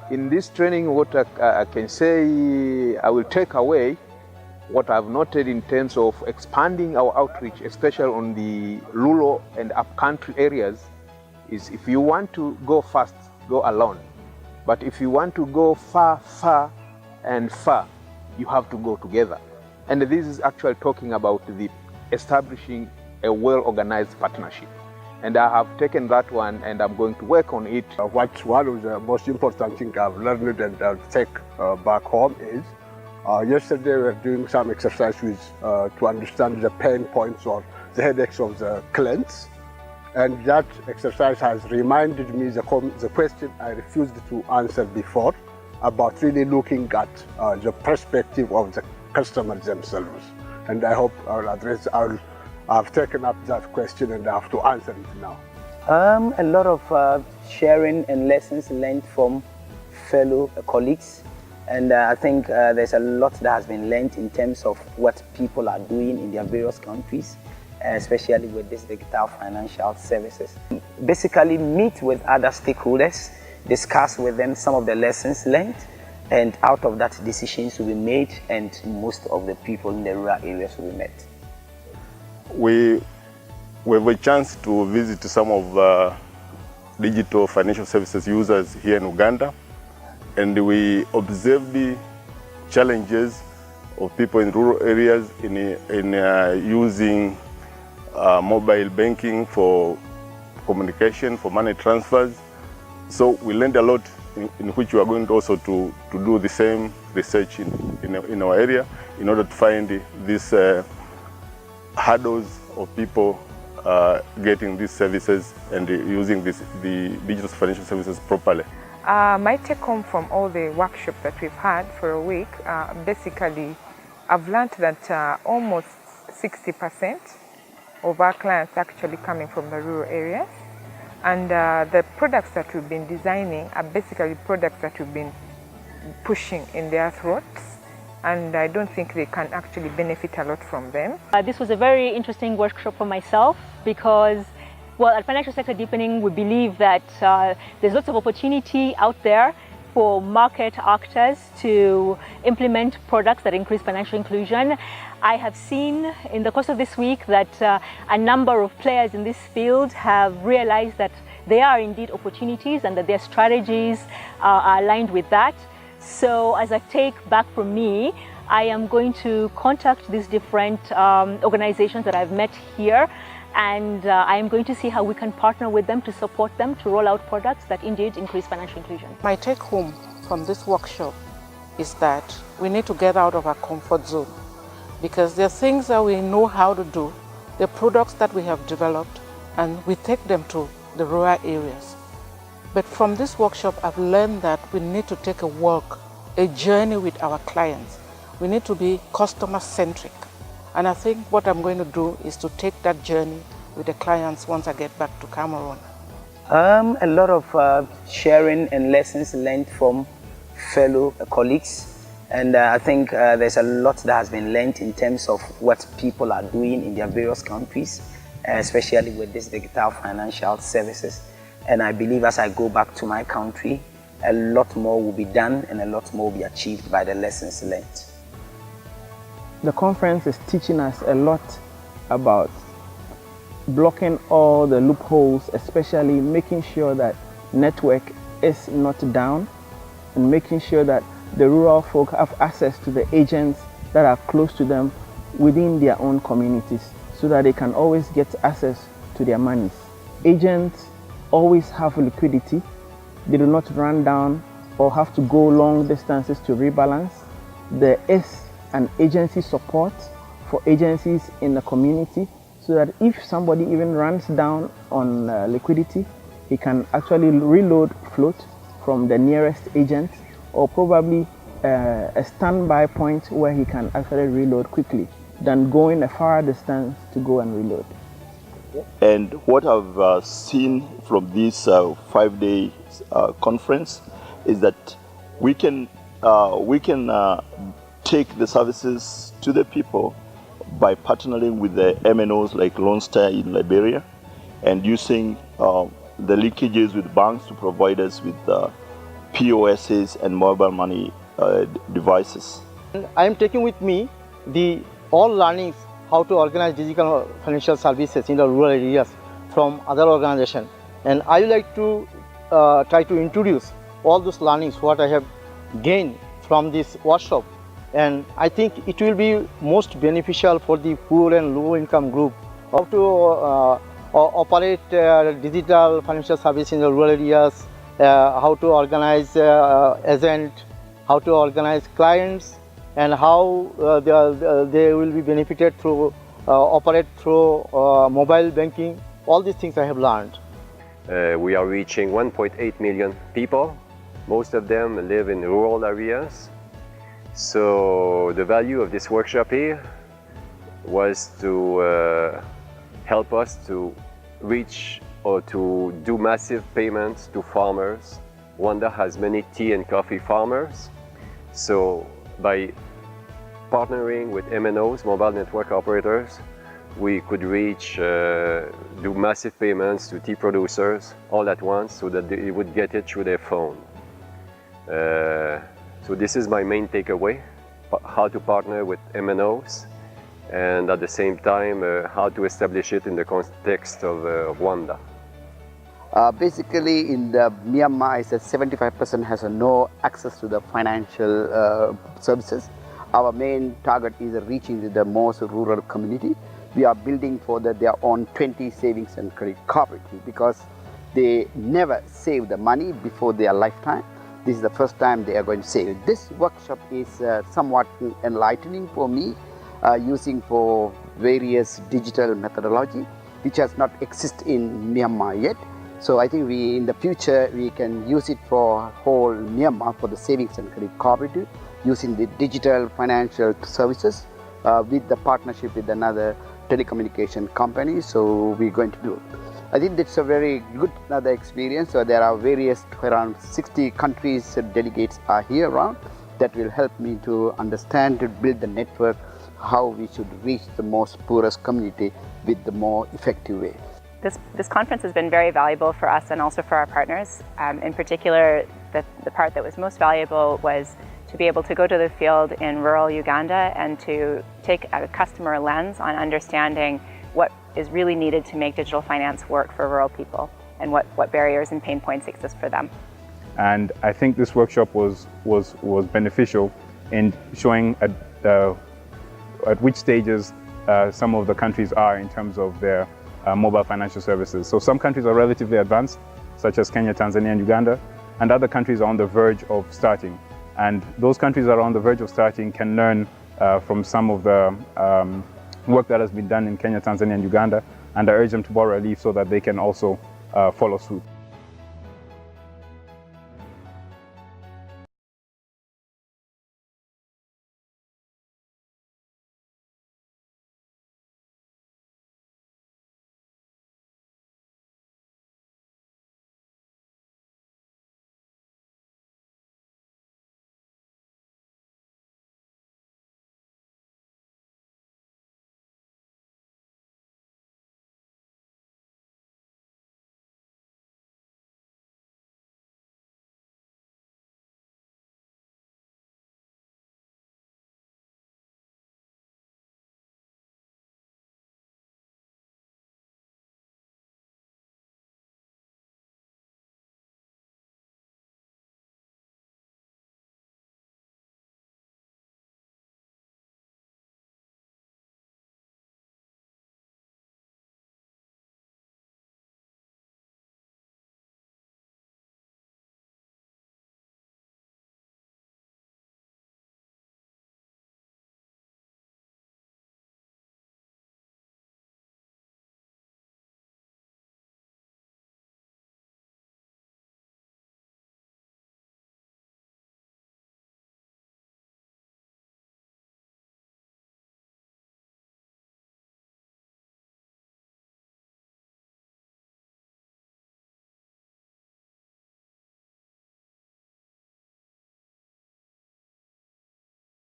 In this training, what I can say, I will take away what I've noted in terms of expanding our outreach, especially on the rural and upcountry areas, is if you want to go fast, go alone. But if you want to go far, far, and far, you have to go together. And this is actually talking about the establishing a well-organized partnership. And I have taken that one and I'm going to work on it. What one of the most important things I've learned and I'll take back home is, yesterday we were doing some exercises to understand the pain points or the headaches of the clients. And that exercise has reminded me the question I refused to answer before about really looking at the perspective of the customers themselves. And I hope I've taken up that question and I have to answer it now. A lot of sharing and lessons learned from fellow colleagues. And I think there's a lot that has been learned in terms of what people are doing in their various countries, especially with this digital financial services. Basically meet with other stakeholders, discuss with them some of the lessons learned, and out of that decisions will be made and most of the people in the rural areas will be met. We have a chance to visit some of digital financial services users here in Uganda, and we observed the challenges of people in rural areas in using mobile banking for communication, for money transfers. So we learned a lot in which we are going also to do the same research in our area in order to find these hurdles of people getting these services and using the digital financial services properly. My take home from all the workshops that we've had for a week, basically I've learned that almost 60% of our clients are actually coming from the rural areas, and the products that we've been designing are basically products that we've been pushing in their throats, and I don't think they can actually benefit a lot from them. This was a very interesting workshop for myself because, well, at Financial Sector Deepening, we believe that there's lots of opportunity out there for market actors to implement products that increase financial inclusion. I have seen in the course of this week that a number of players in this field have realized that there are indeed opportunities and that their strategies are aligned with that. So as a take back from me, I am going to contact these different organizations that I've met here, and I am going to see how we can partner with them to support them to roll out products that indeed increase financial inclusion. My take home from this workshop is that we need to get out of our comfort zone, because there are things that we know how to do, the products that we have developed, and we take them to the rural areas. But from this workshop, I've learned that we need to take a journey with our clients. We need to be customer-centric. And I think what I'm going to do is to take that journey with the clients once I get back to Cameroon. A lot of sharing and lessons learned from fellow colleagues. And I think there's a lot that has been learned in terms of what people are doing in their various countries, especially with this digital financial services. And I believe as I go back to my country, a lot more will be done and a lot more will be achieved by the lessons learned. The conference is teaching us a lot about blocking all the loopholes, especially making sure that network is not down and making sure that the rural folk have access to the agents that are close to them within their own communities so that they can always get access to their monies. Agents always have liquidity. They do not run down or have to go long distances to rebalance. There is an agency support for agencies in the community so that if somebody even runs down on liquidity, he can actually reload float from the nearest agent, or probably a standby point where he can actually reload quickly than going a far distance to go and reload. And what I've seen from this 5-day conference is that we can take the services to the people by partnering with the MNOs like Lone Star in Liberia and using the linkages with banks to provide us with POSs and mobile money devices. I am taking with me all learnings how to organize digital financial services in the rural areas from other organizations, and I would like to try to introduce all those learnings what I have gained from this workshop, and I think it will be most beneficial for the poor and low income group how to operate digital financial service in the rural areas, how to organize agent, how to organize clients, and how they will be benefited through operate through mobile banking. All these things I have learned. We are reaching 1.8 million people. Most of them live in rural areas. So the value of this workshop here was to help us to reach or to do massive payments to farmers. Rwanda has many tea and coffee farmers. So by partnering with MNOs, mobile network operators, we could reach, do massive payments to tea producers all at once so that they would get it through their phone. So this is my main takeaway, how to partner with MNOs and at the same time how to establish it in the context of Rwanda. Basically in the Myanmar, it's 75% has no access to the financial services. Our main target is reaching the most rural community. We are building for their own 20 savings and credit cooperative because they never save the money before their lifetime. This is the first time they are going to save. This workshop is somewhat enlightening for me, using for various digital methodology which has not exist in Myanmar yet. So I think in the future we can use it for whole Myanmar for the savings and credit cooperative using the digital financial services with the partnership with another telecommunication company. So we're going to do it. I think that's a very good another experience. So there are various around 60 countries delegates are here around that will help me to understand, to build the network, how we should reach the most poorest community with the more effective way. This conference has been very valuable for us and also for our partners. In particular, the part that was most valuable was to be able to go to the field in rural Uganda and to take a customer lens on understanding what is really needed to make digital finance work for rural people and what barriers and pain points exist for them. And I think this workshop was beneficial in showing at which stages some of the countries are in terms of their mobile financial services. So some countries are relatively advanced, such as Kenya, Tanzania, and Uganda, and other countries are on the verge of starting. And those countries that are on the verge of starting can learn from some of the work that has been done in Kenya, Tanzania, and Uganda, and I urge them to borrow a leaf so that they can also follow suit.